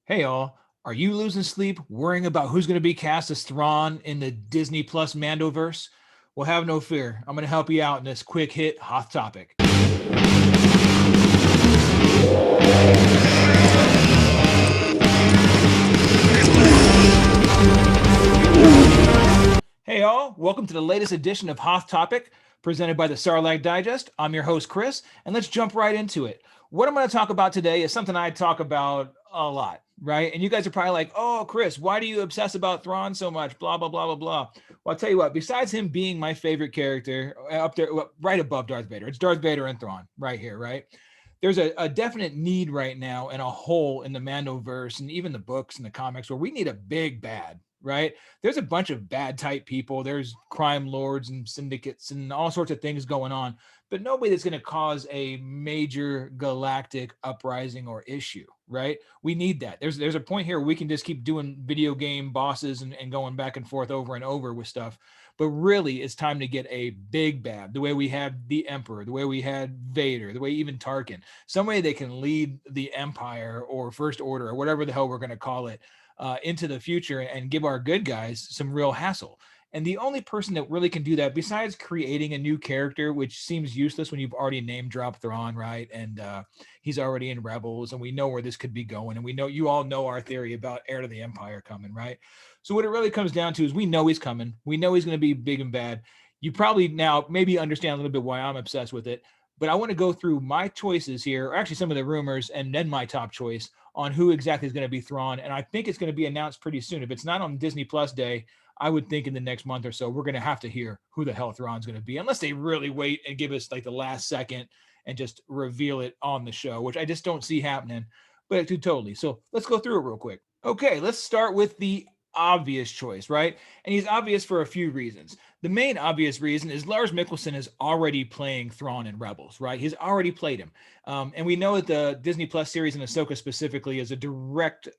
Hey all, are you losing sleep worrying about who's going to be cast as Thrawn in the Disney Plus Mandoverse? Well, have no fear. I'm going to help you out in this quick hit Hoth topic. Hey all, welcome to the latest edition of Hoth Topic, presented by the Sarlacc Digest. I'm your host, Chris, and let's jump right into it. What I'm going to talk about today is something I talk about a lot, right? And you guys are probably like, oh, Chris, why do you obsess about Thrawn so much? Blah, blah, blah, blah, blah. Well, I'll tell you what, besides him being my favorite character up there, right above Darth Vader, it's Darth Vader and Thrawn right here, right? There's a definite need right now and a hole in the Mandoverse and even the books and the comics where we need a big bad, right? There's a bunch of bad type people. There's crime lords and syndicates and all sorts of things going on, but nobody that's going to cause a major galactic uprising or issue, right? We need that. There's a point here where we can just keep doing video game bosses and going back and forth over and over with stuff. But really, it's time to get a big bad, the way we had the Emperor, the way we had Vader, the way even Tarkin, some way they can lead the Empire or First Order or whatever the hell we're going to call it into the future and give our good guys some real hassle. And the only person that really can do that, besides creating a new character, which seems useless when you've already name dropped Thrawn, right? And he's already in Rebels, and we know where this could be going. And we know you all know our theory about Heir to the Empire coming, right? So what it really comes down to is we know he's coming. We know he's going to be big and bad. You probably now maybe understand a little bit why I'm obsessed with it. But I want to go through my choices here, or actually some of the rumors, and then my top choice on who exactly is going to be Thrawn. And I think it's going to be announced pretty soon. If it's not on Disney Plus Day, I would think in the next month or so, we're going to have to hear who the hell Thrawn's going to be, unless they really wait and give us like the last second and just reveal it on the show, which I just don't see happening, but totally. So let's go through it real quick. Okay, let's start with the obvious choice, right? And he's obvious for a few reasons. The main obvious reason is Lars Mikkelsen is already playing Thrawn in Rebels, right? He's already played him. And we know that the Disney Plus series and Ahsoka specifically is a direct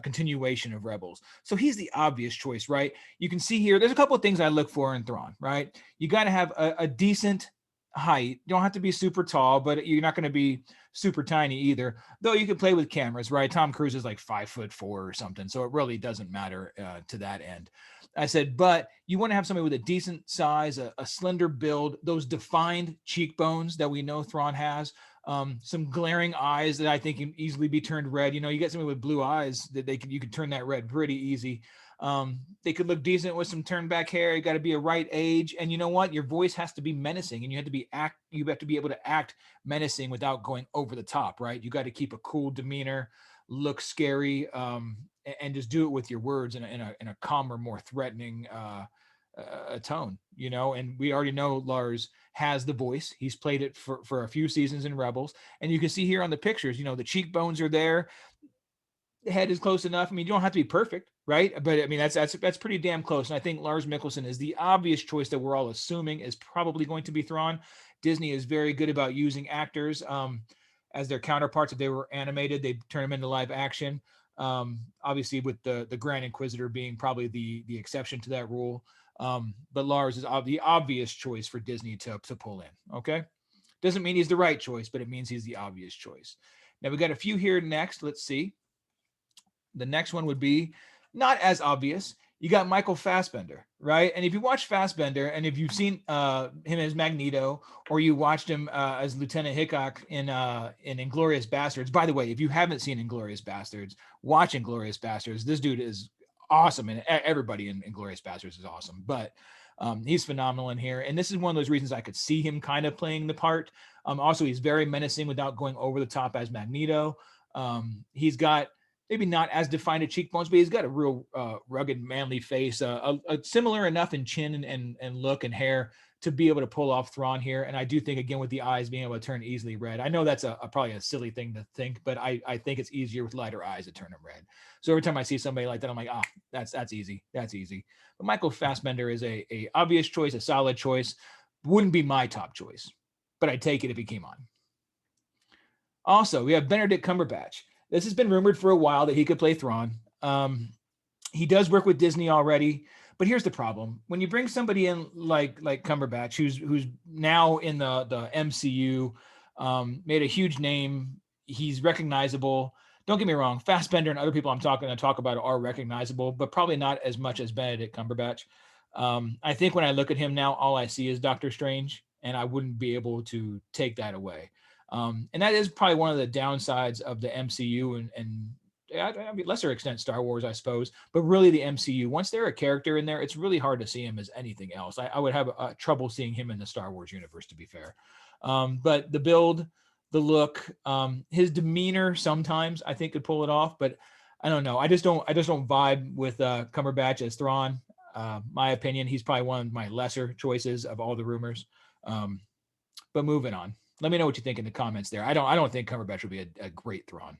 continuation of Rebels. So he's the obvious choice, right? You can see here, there's a couple of things I look for in Thrawn, right? You got to have a decent height. You don't have to be super tall, but you're not going to be super tiny either. Though you can play with cameras, right? Tom Cruise is like 5'4" or something, so it really doesn't matter to that end. I said, but you want to have somebody with a decent size, a slender build, those defined cheekbones that we know Thrawn has. Some glaring eyes that I think can easily be turned red. You know, you get somebody with blue eyes that you can turn that red pretty easy. They could look decent with some turned back hair. You got to be a right age, and you know what? Your voice has to be menacing, and you have to be able to act menacing without going over the top, right? You got to keep a cool demeanor, look scary, and just do it with your words in a calmer, more threatening tone, you know. And we already know Lars has the voice. He's played it for a few seasons in Rebels, and you can see here on the pictures, you know, the cheekbones are there, the head is close enough. I mean, you don't have to be perfect, right? But I mean, that's pretty damn close. And I think Lars Mikkelsen is the obvious choice that we're all assuming is probably going to be Thrawn. Disney is very good about using actors as their counterparts. If they were animated, they turn them into live action. Obviously, with the Grand Inquisitor being probably the exception to that rule. But Lars is the obvious choice for Disney to pull in. Okay, doesn't mean he's the right choice, but it means he's the obvious choice. Now we got a few here next. Let's see. The next one would be not as obvious. You got Michael Fassbender, right? And if you watch Fassbender, and if you've seen him as Magneto, or you watched him as Lieutenant Hickok in Inglourious Bastards. By the way, if you haven't seen Inglourious Bastards, watch Inglourious Bastards. This dude is awesome, and everybody in Inglourious Bastards is awesome. But he's phenomenal in here, and this is one of those reasons I could see him kind of playing the part. Also, he's very menacing without going over the top as Magneto. He's got maybe not as defined a cheekbones, but he's got a real rugged, manly face, a similar enough in chin and look and hair to be able to pull off Thrawn here. And I do think, again, with the eyes being able to turn easily red, I know that's probably a silly thing to think, but I think it's easier with lighter eyes to turn them red. So every time I see somebody like that, I'm like, that's easy. That's easy. But Michael Fassbender is a obvious choice, a solid choice. Wouldn't be my top choice, but I'd take it if he came on. Also, we have Benedict Cumberbatch. This has been rumored for a while that he could play Thrawn. He does work with Disney already, but here's the problem: when you bring somebody in like Cumberbatch, who's now in the MCU, made a huge name, he's recognizable. don't get me wrong, Fassbender and other people I'm going to talk about are recognizable, but probably not as much as Benedict Cumberbatch. I think when I look at him now, all I see is Doctor Strange, and I wouldn't be able to take that away. And that is probably one of the downsides of the MCU and I mean, lesser extent Star Wars, I suppose, but really the MCU. Once they're a character in there, it's really hard to see him as anything else. I would have trouble seeing him in the Star Wars universe, to be fair. But the build, the look, his demeanor sometimes I think could pull it off, but I don't know. I just don't vibe with Cumberbatch as Thrawn. My opinion, he's probably one of my lesser choices of all the rumors. But moving on, let me know what you think in the comments there. I don't think Cumberbatch would be a great Thrawn.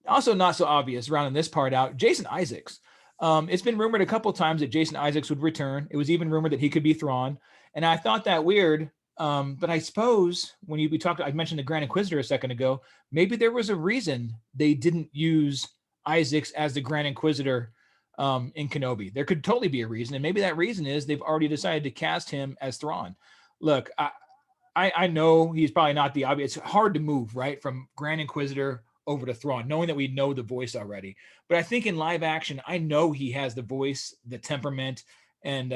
Also, not so obvious, rounding this part out, Jason Isaacs. It's been rumored a couple times that Jason Isaacs would return. It was even rumored that he could be Thrawn, and I thought that weird. But I suppose when we talked, I mentioned the Grand Inquisitor a second ago. Maybe there was a reason they didn't use Isaacs as the Grand Inquisitor in Kenobi. There could totally be a reason, and maybe that reason is they've already decided to cast him as Thrawn. Look, I know he's probably not the obvious. It's hard to move right from Grand Inquisitor over to Thrawn, knowing that we know the voice already. But I think in live action, I know he has the voice, the temperament, and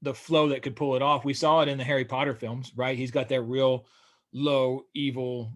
the flow that could pull it off. We saw it in the Harry Potter films, right? He's got that real low, evil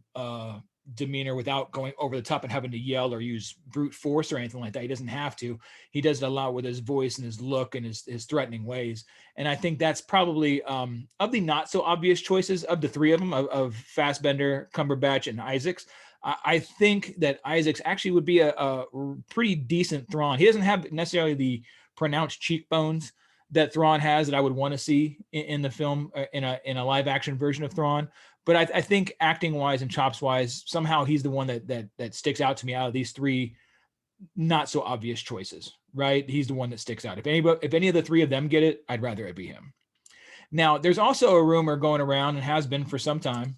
demeanor without going over the top and having to yell or use brute force or anything like that. He doesn't have to. He does it a lot with his voice and his look and his threatening ways. And I think that's probably of the not so obvious choices of the three of them, of Fassbender, Cumberbatch, and Isaacs. I think that Isaacs actually would be a pretty decent Thrawn. He doesn't have necessarily the pronounced cheekbones that Thrawn has that I would want to see in the film, in a live action version of Thrawn. But I think acting wise and chops wise, somehow he's the one that sticks out to me out of these three not so obvious choices, right? He's the one that sticks out. If any of the three of them get it, I'd rather it be him. Now, there's also a rumor going around and has been for some time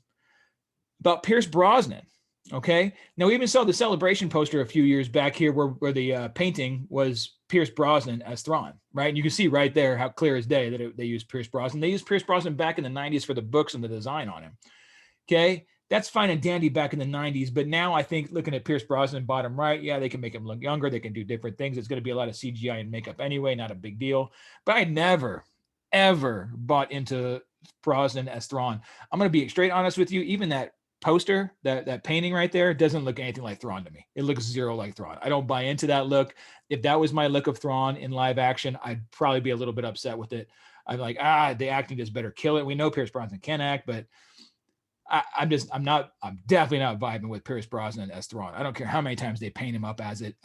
about Pierce Brosnan. Okay. Now, we even saw the Celebration poster a few years back here where the painting was Pierce Brosnan as Thrawn, right? And you can see right there how clear as day that they used Pierce Brosnan. They used Pierce Brosnan back in the 90s for the books and the design on him. Okay. That's fine and dandy back in the 90s. But now I think looking at Pierce Brosnan bottom right, yeah, they can make him look younger. They can do different things. It's going to be a lot of CGI and makeup anyway, not a big deal. But I never, ever bought into Brosnan as Thrawn. I'm going to be straight honest with you. Even that poster, that painting right there, doesn't look anything like Thrawn to me. It looks zero like Thrawn. I don't buy into that look. If that was my look of Thrawn in live action, I'd probably be a little bit upset with it. I'm like, the acting just better kill it. We know Pierce Brosnan can act, but I'm definitely not vibing with Pierce Brosnan as Thrawn. I don't care how many times they paint him up as it.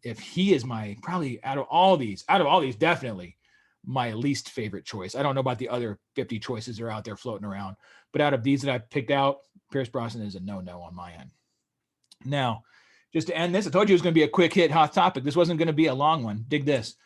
If he is my, probably out of all these, definitely my least favorite choice. I don't know about the other 50 choices that are out there floating around, but out of these that I picked out, Pierce Brosnan is a no-no on my end. Now, just to end this, I told you it was going to be a quick hit hot topic. This wasn't going to be a long one. Dig this.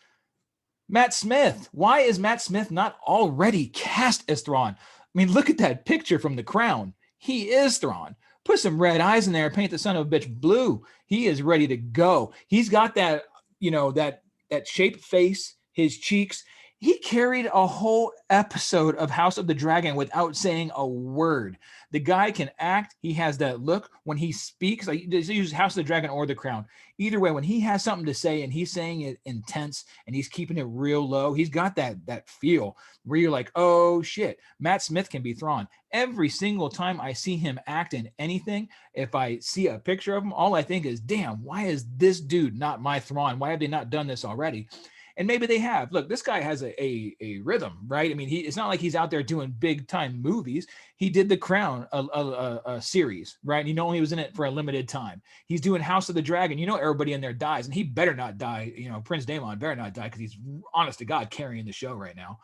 Matt Smith. Why is Matt Smith not already cast as Thrawn? I mean, look at that picture from The Crown. He is Thrawn. Put some red eyes in there, paint the son of a bitch blue. He is ready to go. He's got that, that shaped face, his cheeks. He carried a whole episode of House of the Dragon without saying a word. The guy can act. He has that look when he speaks. Like, he uses House of the Dragon or The Crown. Either way, when he has something to say and he's saying it intense and he's keeping it real low, he's got that feel where you're like, oh shit, Matt Smith can be Thrawn. Every single time I see him act in anything, if I see a picture of him, all I think is, damn, why is this dude not my Thrawn? Why have they not done this already? And maybe they have. Look, this guy has a rhythm, right? I mean, it's not like he's out there doing big time movies. He did The Crown, a series, right? And he was in it for a limited time. He's doing House of the Dragon. Everybody in there dies, and he better not die. Prince Daemon better not die because he's, honest to God, carrying the show right now.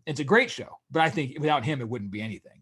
It's a great show, but I think without him, it wouldn't be anything.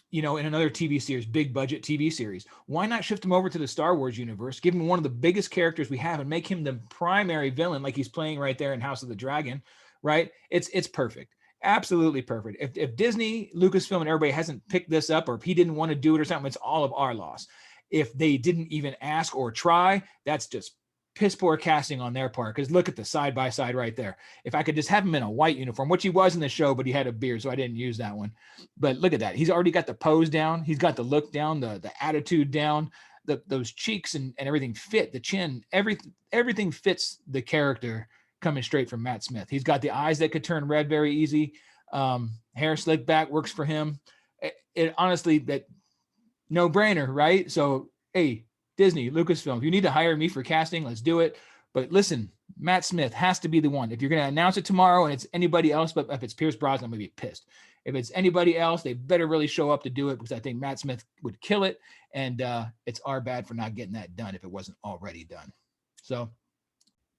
In another TV series, big budget TV series, why not shift him over to the Star Wars universe, give him one of the biggest characters we have and make him the primary villain like he's playing right there in House of the Dragon, right? It's perfect. Absolutely perfect. If Disney, Lucasfilm, and everybody hasn't picked this up, or if he didn't want to do it or something, it's all of our loss. If they didn't even ask or try, that's just piss poor casting on their part, because look at the side by side right there. If I could just have him in a white uniform, which he was in the show, but he had a beard, so I didn't use that one. But look at that. He's already got the pose down. He's got the look down, the attitude down, those cheeks and everything fit, the chin, everything fits the character coming straight from Matt Smith. He's got the eyes that could turn red very easy. Hair slicked back works for him. It honestly, that no brainer, right? So, hey, Disney, Lucasfilm, if you need to hire me for casting, let's do it. But listen, Matt Smith has to be the one. If you're going to announce it tomorrow and it's anybody else, but if it's Pierce Brosnan, I'm going to be pissed. If it's anybody else, they better really show up to do it, because I think Matt Smith would kill it. And it's our bad for not getting that done if it wasn't already done. So,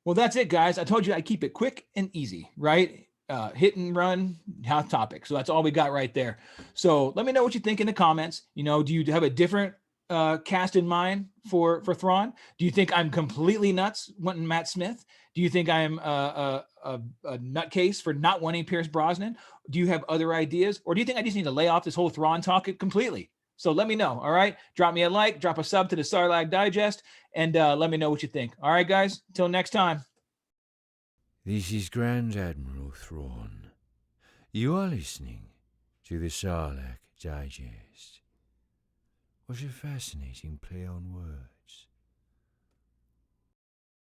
well, that's it, guys. I told you I keep it quick and easy, right? Hit and run, hot topic. So that's all we got right there. So let me know what you think in the comments. You know, do you have a different cast in mind for Thrawn? Do you think I'm completely nuts wanting Matt Smith? Do you think I'm a nutcase for not wanting Pierce Brosnan? Do you have other ideas? Or do you think I just need to lay off this whole Thrawn talk completely? So let me know, all right? Drop me a like, drop a sub to the Sarlacc Digest, and let me know what you think. All right, guys? Till next time. This is Grand Admiral Thrawn. You are listening to the Sarlacc Digest. What a fascinating play on words.